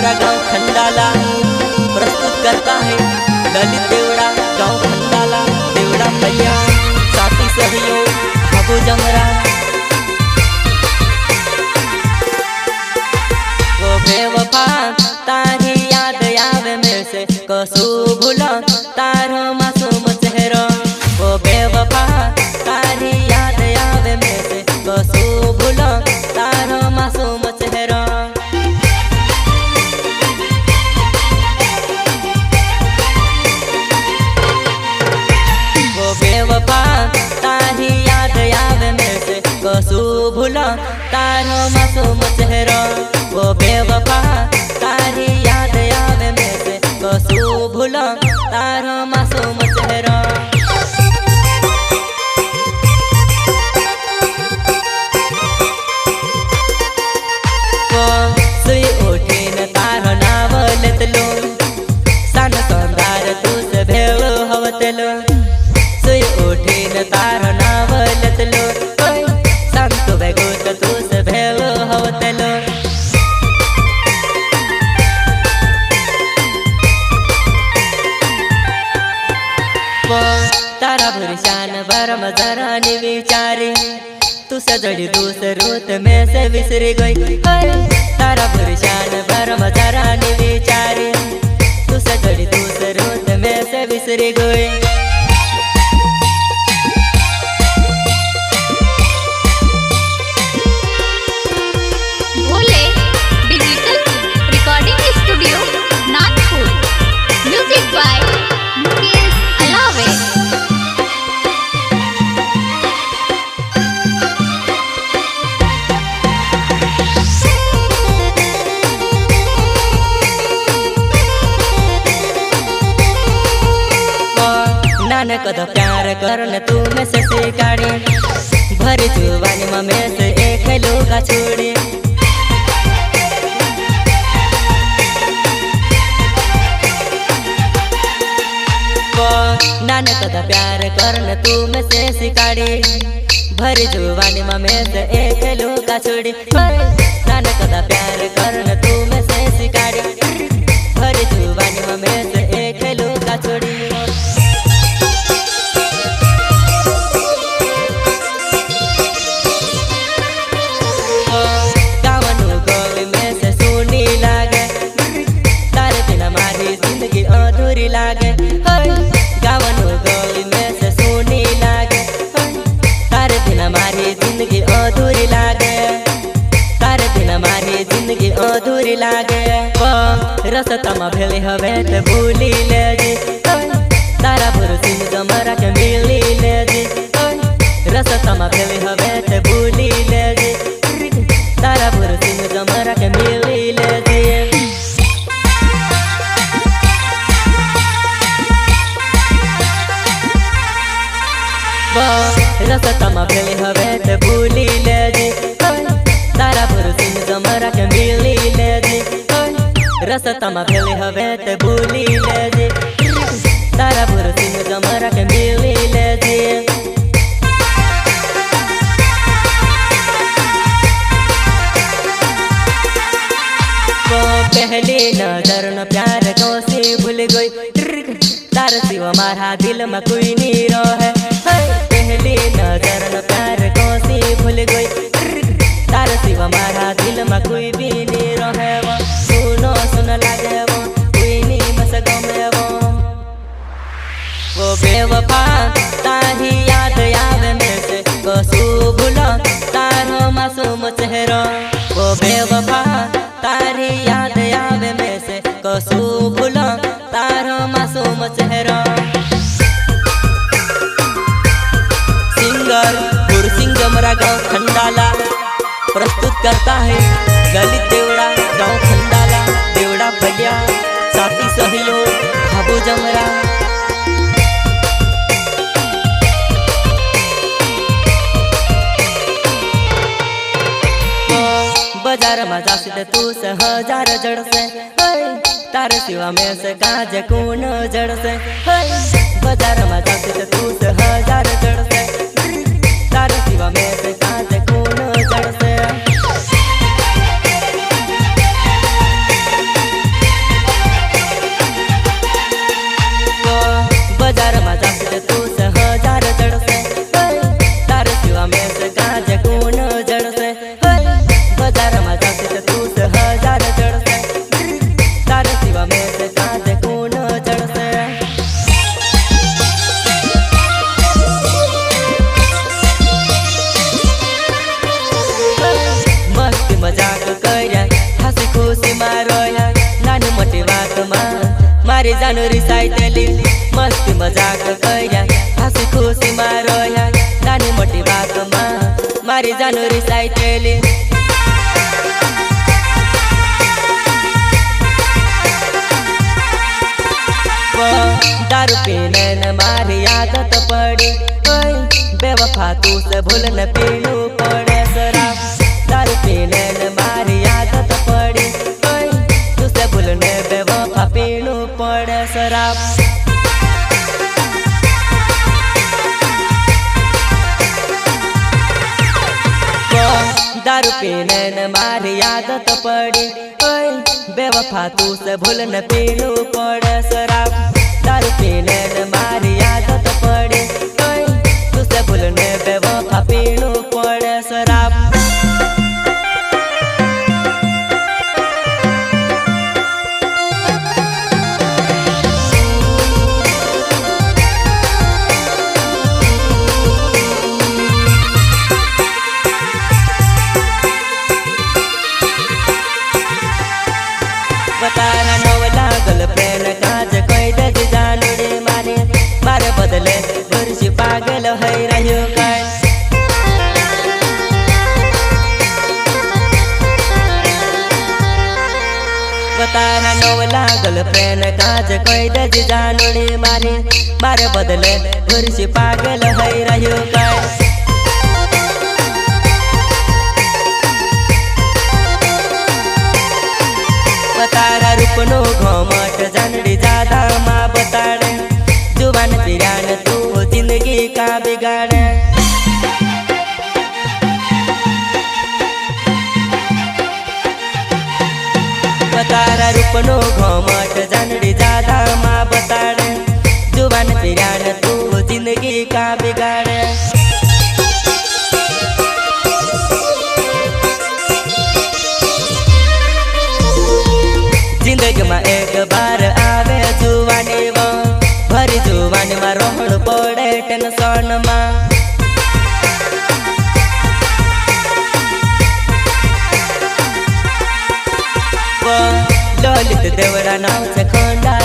जमरा गांव खंडाला प्रस्तुत करता है ललित देवड़ा गांव खंडाला देवड़ा भैया साथी सहयोग हाबू जमरा। वो बेवफा तारी याद आवे मेरे से कसू भूला तारो मासूम चेहरा। वो बेवफा तारी याद आवे मेरे से कसू भूला तारो मासूम चेहरा। वो बेवफा तारी याद आवे मेरे से कसू भूला तारो मासूम चेहरा। वो बेवफा तारी याद आवे मेरे से कसू भूला तारो मासूम चेहरा। सुई उठीन तारो नाव लेतलो सान संदार तुस भेव हवतलो। सुई उठीन तारो नाव लेतलो संत बेगोत तुस भेव हवतलो। तारा भरशान बरम जरानी विचारी तू सजड़ी दूसरोत में से विसरी गई। तारा भरशान बरम जरानी विचारी तू सजड़ी दूसरोत में से विसरी गई। Bhole digital recording studio Nagpur. Music by Mukesh Alawe. Nanak तो प्यार करन तू में से सिखाड़ी भरी जुबानी में से एक लोगा छोड़ी। नानक तो प्यार करन तू में से सिखाड़ी भरी जुबानी में से एक लोगा छोड़ी। नानक तो प्यार करन तू में से सिखाड़ी भरी जुबानी में से एक लोगा छोड़ी। अधूरी लागे गावनो गली में से सोनी लागे तारे बिना मारी जिंदगी अधूरी लागे। तारे बिना मारी जिंदगी अधूरी लागे। रसता में भेले हवे ते भूली ले जी तारा भरोसी जमरा के मिली ले जी। रसता में भेले हवे ते भूली ले जी तारा भरोसी जमरा के मिली ले जी। रसता में भेले हवे ते भूली ले जी तारा भरोसी जमरा के मिली ले जी। रसता में भेले हवे ते भूली ले जी तारा भरोसी जमरा के मिली ले जी। पहली नजर न प्यार को से भूल गई तार सिवा मारा दिल में कोई नहीं रहे। पहली नजर न प्यार को से भूल गई तार सिवा मारा दिल में कोई भी नहीं रहे। वो सुनो सुन लागे वो कोई नहीं बस गमे वो बेवफा तारी याद आवे मेरे से कसू भूला तारो मासूम चेहरा। वो बेवफा तारी याद आवे मेरे से कसू भूला तारो मासूम चेहरा। सिंगर गुरसिंह जमरा गांव खंडाला प्रस्तुत करता है ललित देवड़ा गांव खंडाला देवड़ा भैया साथी सहयोग हाबू जमरा। बाजार में जासी तू से हजार जड़ से तार सिवा में से काज कौन जड़ से। बाजार में जासी तू से हजार जड़ से तार सिवा में से काज कौन जड़ से। जानु रिसाइतेली मस्ती मजाक કર્યા હસી ખુશીમાં રોયા નાની મોટી વાતમાં મારી જાनु रिसाइतेली दारू पीने न मारी आदत पड़ी बेवफा तू से भूल न पीनू पड़े शराब दारू पीने न मारी आदत पड़ी तू से भूल न बेवफा पीनू पड़े शराब दारू पीने न मारी आदत पड़ी बेवफा तू से भूल न पीनू पड़े शराब दारू पीने न मारी आदत पड़ी तू से भूल न बेवफा पीनू पड़े शराब तारा नव लागल प्रेम काज कोई दज जानु रे मारे मारे बदले वर्षी पागल है रह्यो काय तारा नव लागल प्रेम काज कोई दज जानु रे मारे मारे बदले वर्षी पागल है रह्यो काय तारा रूपनो घमट जानड़ी ज्यादा माँ बताड़े जुबान पिरान तू जिंदगी का बिगाड़े तारा रूपनो घमट जानड़ी ज्यादा माँ बताड़े जुबान पिरान तू जिंदगी का बिगाड़े जिंदगी में एक बार आवे जुवानी भरी जुवानी में रोहण पड़े टेंशन में ललित देवरा नाम से खंडा